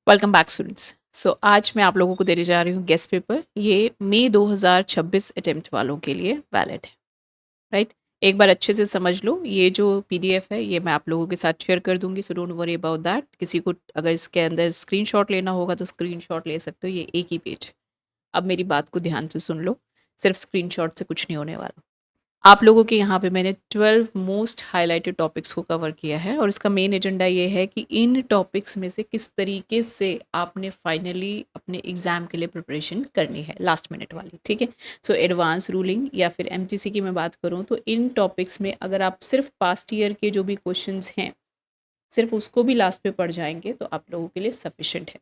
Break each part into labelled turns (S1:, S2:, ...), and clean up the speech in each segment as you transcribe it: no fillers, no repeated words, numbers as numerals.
S1: Welcome back students. सो आज मैं आप लोगों को देने जा रही हूँ गेस्ट पेपर। ये मई 2026 अटेम्प्ट वालों के लिए वैलिड है, राइट। एक बार अच्छे से समझ लो। ये जो पीडीएफ है ये मैं आप लोगों के साथ शेयर कर दूंगी, so don't worry about that. किसी को अगर इसके अंदर स्क्रीनशॉट लेना होगा तो स्क्रीनशॉट ले सकते हो, ये एक ही पेज। अब मेरी बात को ध्यान से सुन लो, सिर्फ स्क्रीनशॉट से कुछ नहीं होने वाला। आप लोगों के यहाँ पे मैंने 12 मोस्ट हाइलाइटेड टॉपिक्स को कवर किया है और इसका मेन एजेंडा ये है कि इन टॉपिक्स में से किस तरीके से आपने फाइनली अपने एग्जाम के लिए प्रिपरेशन करनी है, लास्ट मिनट वाली, ठीक है। सो एडवांस रूलिंग या फिर एमटीसी की मैं बात करूँ तो इन टॉपिक्स में अगर आप सिर्फ पास्ट ईयर के जो भी क्वेश्चंस हैं सिर्फ उसको भी लास्ट पे पढ़ जाएंगे तो आप लोगों के लिए सफिशेंट है।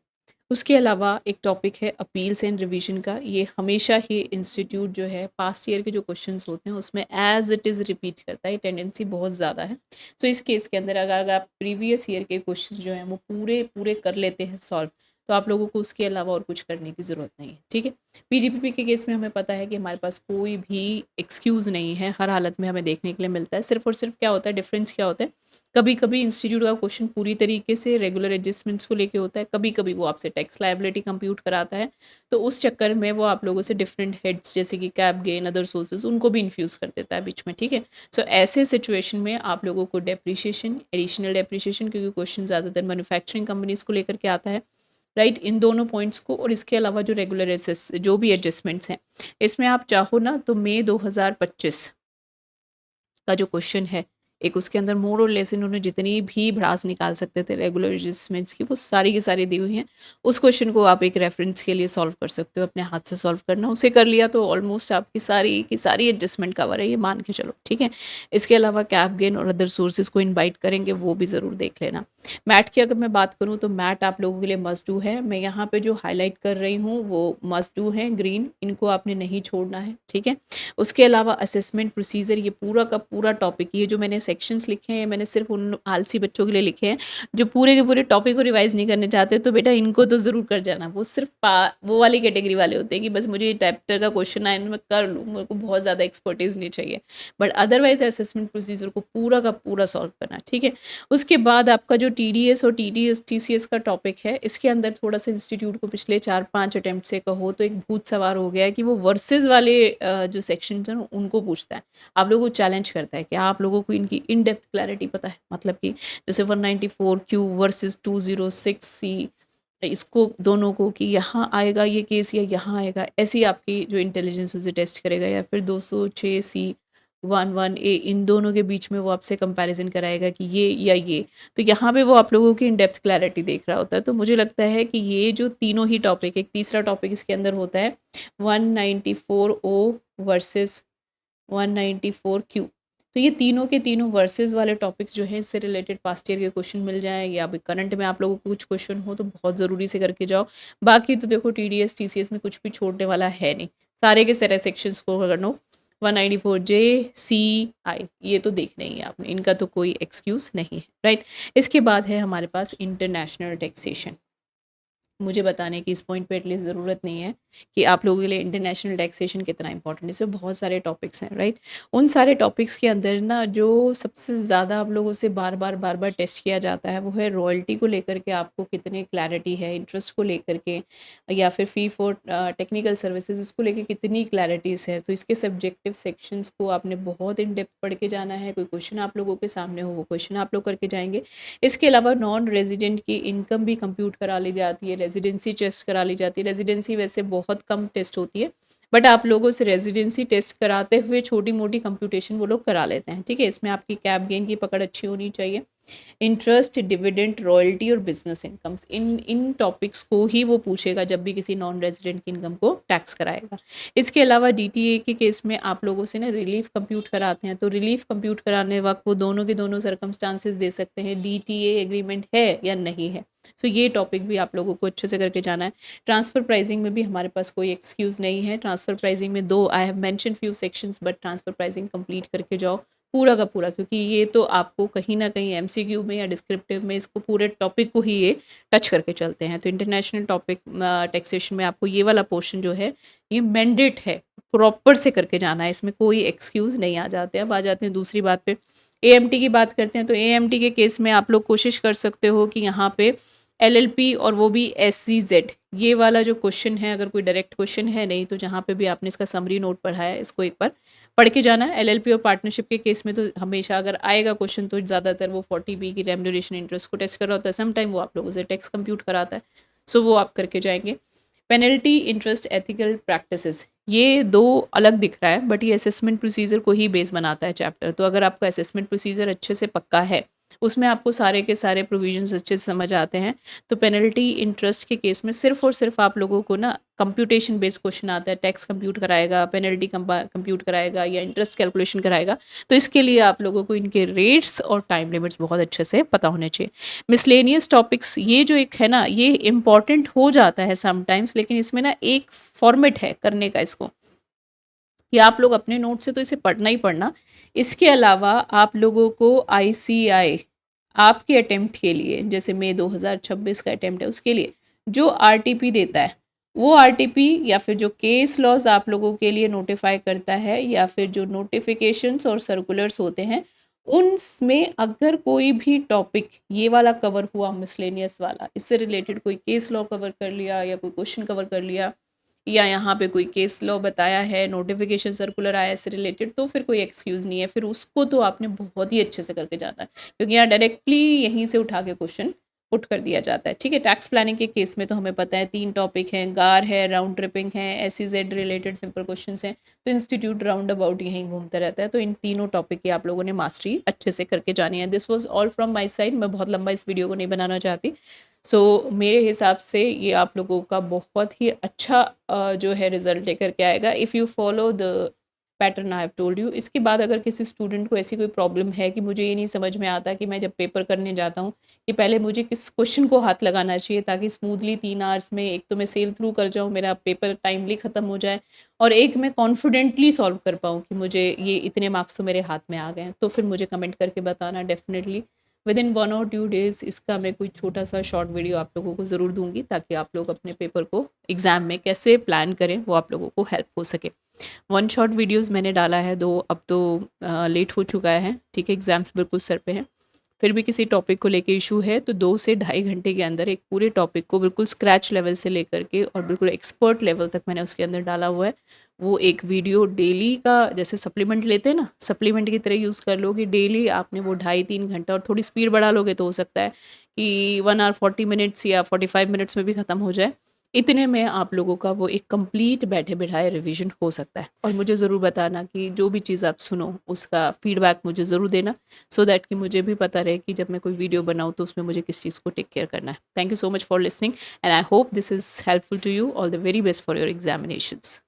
S1: उसके अलावा एक टॉपिक है अपील्स एंड रिवीजन का। ये हमेशा ही इंस्टीट्यूट जो है पास्ट ईयर के जो क्वेश्चंस होते हैं उसमें एज इट इज़ रिपीट करता है, टेंडेंसी बहुत ज़्यादा है। सो इस केस के अंदर अगर आप प्रीवियस ईयर के क्वेश्चंस जो हैं वो पूरे पूरे कर लेते हैं सॉल्व, तो आप लोगों को उसके अलावा और कुछ करने की ज़रूरत नहीं है, ठीक है। पीजीपीपी के केस में हमें पता है कि हमारे पास कोई भी एक्सक्यूज़ नहीं है, हर हालत में हमें देखने के लिए मिलता है। सिर्फ और सिर्फ क्या होता है, डिफरेंस क्या होता है, कभी कभी इंस्टीट्यूट का क्वेश्चन पूरी तरीके से रेगुलर एडजस्टमेंट्स को लेके होता है, कभी कभी वो आपसे टैक्स लायबिलिटी कंप्यूट कराता है, तो उस चक्कर में वो आप लोगों से डिफरेंट हेड्स जैसे कि कैप गेन अदर सोर्सेज उनको भी इन्फ्यूज़ कर देता है बीच में, ठीक है। सो ऐसे सिचुएशन में आप लोगों को डेप्रीशिएशन, एडिशनल डेप्रीशिएशन, क्योंकि क्वेश्चन ज़्यादातर मैन्युफैक्चरिंग कंपनीज को लेकर के आता है, राइट, इन दोनों पॉइंट्स को। और इसके अलावा जो रेगुलर एसेस जो भी एडजस्टमेंट्स हैं इसमें आप चाहो ना तो मई 2025 का जो क्वेश्चन है, एक उसके अंदर मोर और लेस इन्होंने जितनी भी भड़ास निकाल सकते थे रेगुलर एडजस्टमेंट्स की वो सारी की सारी दी हुई हैं। उस क्वेश्चन को आप एक रेफरेंस के लिए सॉल्व कर सकते हो, अपने हाथ से सॉल्व करना, उसे कर लिया तो ऑलमोस्ट आपकी सारी की सारी एडजस्टमेंट कवर है, ये मान के चलो, ठीक है। इसके अलावा कैप गेन और अदर सोर्सेज को इन्वाइट करेंगे, वो भी ज़रूर देख लेना। मैट की अगर मैं बात करूँ तो मैट आप लोगों के लिए मस्ट डू है। मैं यहाँ पे जो हाईलाइट कर रही हूँ वो मस्ट डू है, ग्रीन, इनको आपने नहीं छोड़ना है, ठीक है। उसके अलावा असेसमेंट प्रोसीजर, ये पूरा का पूरा टॉपिक, ये जो मैंने सेक्शंस लिखे हैं मैंने सिर्फ उन आलसी बच्चों के लिए लिखे हैं जो पूरे के पूरे टॉपिक को रिवाइज नहीं करने चाहते, तो बेटा इनको तो ज़रूर कर जाना। वो सिर्फ वो वाली कैटेगरी वाले होते हैं कि बस मुझे चैप्टर का क्वेश्चन आए मैं कर लूँ, मेरे को बहुत ज़्यादा एक्सपर्टीज़ नहीं चाहिए, बट अदरवाइज असेसमेंट प्रोसीजर को पूरा का पूरा सॉल्व करना, ठीक है। उसके बाद आपका जो टीडीएस और टीसीएस का टॉपिक है, इसके अंदर थोड़ा सा इंस्टीट्यूट को पिछले 4-5 अटेम्प्ट से कहो तो एक भूत सवार हो गया है कि वो वर्सेस वाले जो सेक्शंस हैं उनको पूछता है, आप लोगों को चैलेंज करता है कि आप लोगों को इनकी इन डेप्थ क्लैरिटी पता है, मतलब कि जैसे 194 क्यू वर्सेस 206 सी, इसको दोनों को कि यहाँ आएगा ये केस या यहाँ आएगा, ऐसी आपकी जो इंटेलिजेंस उसे टेस्ट करेगा। या फिर 206 सी 11 ए, इन दोनों के बीच में वो आपसे कंपैरिजन कराएगा कि ये या ये, तो यहाँ पे वो आप लोगों की इन डेप्थ क्लैरिटी देख रहा होता है। तो मुझे लगता है कि ये जो तीनों ही टॉपिक, एक तीसरा टॉपिक इसके अंदर होता है 194 ओ वर्सेस 194 क्यू, तो ये तीनों के तीनों वर्सेस वाले टॉपिक्स जो हैं इससे रिलेटेड पास्ट ईयर के क्वेश्चन मिल जाएं या अभी करंट में आप लोगों को कुछ क्वेश्चन हो तो बहुत ज़रूरी से करके जाओ। बाकी तो देखो टीडीएस टीसीएस में कुछ भी छोड़ने वाला है नहीं, सारे के सारे सेक्शंस को कर लो। 194 जे सी आई ये तो देखना ही है आपने, इनका तो कोई एक्सक्यूज़ नहीं है, राइट। इसके बाद है हमारे पास इंटरनेशनल टैक्सेशन। मुझे बताने की इस पॉइंट पे एटलीस्ट ज़रूरत नहीं है कि आप लोगों के लिए इंटरनेशनल टैक्सेशन कितना इंपॉर्टेंट है, इसमें बहुत सारे टॉपिक्स हैं, राइट। उन सारे टॉपिक्स के अंदर ना जो सबसे ज़्यादा आप लोगों से बार बार टेस्ट किया जाता है वो है रॉयल्टी को लेकर के आपको कितनी क्लैरिटी है, इंटरेस्ट को लेकर के, या फिर फ़ी फॉर टेक्निकल सर्विसेज इसको लेकर कितनी क्लैरिटीज़ है। तो इसके सब्जेक्टिव सेक्शंस को आपने बहुत इन डेप्थ पढ़ के जाना है। कोई क्वेश्चन आप लोगों के सामने हो वो क्वेश्चन आप लोग करके जाएंगे। इसके अलावा नॉन रेजिडेंट की इनकम भी कंप्यूट करा ली जाती है, रेजिडेंसी टेस्ट करा ली जाती है। रेजिडेंसी वैसे बहुत कम टेस्ट होती है, बट आप लोगों से रेजिडेंसी टेस्ट कराते हुए छोटी मोटी कंप्यूटेशन वो लोग करा लेते हैं, ठीक है। इसमें आपकी कैप गेन की पकड़ अच्छी होनी चाहिए। इंटरेस्ट, डिविडेंड, रॉयल्टी और बिजनेस इनकम्स, इन इन टॉपिक्स को ही वो पूछेगा जब भी किसी नॉन रेजिडेंट की इनकम को टैक्स कराएगा। इसके अलावा डीटीए के केस में आप लोगों से ना रिलीफ कंप्यूट कराते हैं, तो रिलीफ कंप्यूट कराने वक्त वो दोनों के दोनों सर्कमस्टांसेस दे सकते हैं, डीटीए एग्रीमेंट है या नहीं है। सो ये टॉपिक भी आप लोगों को अच्छे से करके जाना है। ट्रांसफ़र प्राइसिंग में भी हमारे पास कोई एक्सक्यूज़ नहीं है। ट्रांसफ़र प्राइसिंग में दो I have mention few sections, but transfer pricing complete करके जाओ पूरा का पूरा, क्योंकि ये तो आपको कहीं ना कहीं एमसीक्यू में या डिस्क्रिप्टिव में इसको पूरे टॉपिक को ही ये टच करके चलते हैं। तो इंटरनेशनल टॉपिक टैक्सेशन में आपको ये वाला पोर्शन जो है ये मैंडेट है, प्रॉपर से करके जाना है, इसमें कोई एक्सक्यूज़ नहीं आ जाते। अब आ जाते हैं दूसरी बात पे, एएमटी की बात करते हैं। तो एएमटी के केस में आप लोग कोशिश कर सकते हो कि यहाँ पे एलएलपी और वो भी एससीजेड, ये वाला जो क्वेश्चन है, अगर कोई डायरेक्ट क्वेश्चन है नहीं तो जहाँ पे भी आपने इसका समरी नोट पढ़ा है इसको एक बार पढ़ के जाना है। एलएलपी और पार्टनरशिप के केस में तो हमेशा अगर आएगा क्वेश्चन तो ज़्यादातर वो 40B की रेम्यूनरेशन इंटरेस्ट को टेस्ट कर रहा होता है, सम टाइम वो आप लोगों से टैक्स कंप्यूट कराता है, सो वो आप करके जाएंगे। पेनल्टी, इंटरेस्ट, एथिकल प्रैक्टिसेस, ये दो अलग दिख रहा है बट ये असेसमेंट प्रोसीजर को ही बेस बनाता है चैप्टर। तो अगर आपका असेसमेंट प्रोसीजर अच्छे से पक्का है, उसमें आपको सारे के सारे प्रोविजंस अच्छे से समझ आते हैं, तो पेनल्टी इंटरेस्ट के केस में सिर्फ और सिर्फ आप लोगों को ना कंप्यूटेशन बेस्ड क्वेश्चन आता है, टैक्स कंप्यूट कराएगा, पेनल्टी कंप्यूट कराएगा या इंटरेस्ट कैलकुलेशन कराएगा। तो इसके लिए आप लोगों को इनके रेट्स और टाइम लिमिट्स बहुत अच्छे से पता होने चाहिए। मिसलेनियस टॉपिक्स, ये जो एक है ना, ये इंपॉर्टेंट हो जाता है समटाइम्स, लेकिन इसमें ना एक फॉर्मेट है करने का इसको, कि आप लोग अपने नोट से तो इसे पढ़ना ही पढ़ना। इसके अलावा आप लोगों को आईसीआई आपके अटेम्प्ट के लिए, जैसे मई 2026 का अटेम्प्ट है उसके लिए जो आरटीपी देता है, वो आरटीपी या फिर जो केस लॉज आप लोगों के लिए नोटिफाई करता है या फिर जो नोटिफिकेशंस और सर्कुलर्स होते हैं, उनमें अगर कोई भी टॉपिक ये वाला कवर हुआ, मिसलेनियस वाला, इससे रिलेटेड कोई केस लॉ कवर कर लिया या कोई क्वेश्चन कवर कर लिया या यहाँ पे कोई केस लॉ बताया है, नोटिफिकेशन सर्कुलर आया इससे रिलेटेड, तो फिर कोई एक्सक्यूज़ नहीं है, फिर उसको तो आपने बहुत ही अच्छे से करके जाना है, क्योंकि यहाँ डायरेक्टली यहीं से उठा के क्वेश्चन पुट कर दिया जाता है। ठीक है, टैक्स प्लानिंग के केस में तो हमें पता है 3 टॉपिक हैं, गार है, राउंड ट्रिपिंग है, एसईजेड रिलेटेड सिंपल क्वेश्चन हैं, तो इंस्टीट्यूट राउंड अबाउट यहीं घूमता रहता है। तो इन तीनों टॉपिक की आप लोगों ने मास्टरी अच्छे से करके जानी है। This was all from my side. मैं बहुत लंबा इस वीडियो को नहीं बनाना चाहती। मेरे हिसाब से ये आप लोगों का बहुत ही अच्छा जो है रिजल्ट लेकर के आएगा if you follow the pattern I have told you. इसके बाद अगर किसी स्टूडेंट को ऐसी कोई प्रॉब्लम है कि मुझे ये नहीं समझ में आता कि मैं जब पेपर करने जाता हूँ कि पहले मुझे किस क्वेश्चन को हाथ लगाना चाहिए ताकि स्मूथली 3 आवर्स में एक तो मैं सेल थ्रू कर जाऊँ, मेरा पेपर टाइमली ख़त्म हो जाए, और एक मैं कॉन्फिडेंटली सॉल्व कर पाऊँ कि मुझे ये इतने मार्क्स तो मेरे हाथ में आ गए हैं, तो फिर मुझे कमेंट करके बताना डेफिनेटली। विद इन 1 और 2 डेज़ इसका मैं कोई छोटा सा शॉर्ट वीडियो आप लोगों को ज़रूर दूंगी ताकि आप लोग अपने पेपर को एग्ज़ाम में कैसे प्लान करें वो आप लोगों को हेल्प हो सके। 1 शॉट वीडियोस मैंने डाला है, 2 अब तो लेट हो चुका है। ठीक है, एग्ज़ाम्स बिल्कुल सर पे हैं, फिर भी किसी टॉपिक को लेके इशू है तो 2 से ढाई घंटे के अंदर एक पूरे टॉपिक को बिल्कुल स्क्रैच लेवल से लेकर के और बिल्कुल एक्सपर्ट लेवल तक मैंने उसके अंदर डाला हुआ है। वो एक वीडियो डेली का, जैसे सप्लीमेंट लेते हैं ना, सप्लीमेंट की तरह यूज़ कर लो कि डेली आपने वो 2.5-3 घंटा, और थोड़ी स्पीड बढ़ा लोगे तो हो सकता है कि 1 आवर 40 मिनट्स या 45 मिनट्स में भी ख़त्म हो जाए। इतने में आप लोगों का वो एक कंप्लीट बैठे बिठाए रिवीजन हो सकता है। और मुझे ज़रूर बताना कि जो भी चीज़ आप सुनो उसका फीडबैक मुझे ज़रूर देना, सो दैट कि मुझे भी पता रहे कि जब मैं कोई वीडियो बनाऊँ तो उसमें मुझे किस चीज़ को टेक केयर करना है। Thank you so much for listening and I hope this is helpful to you. All the very best for your examinations.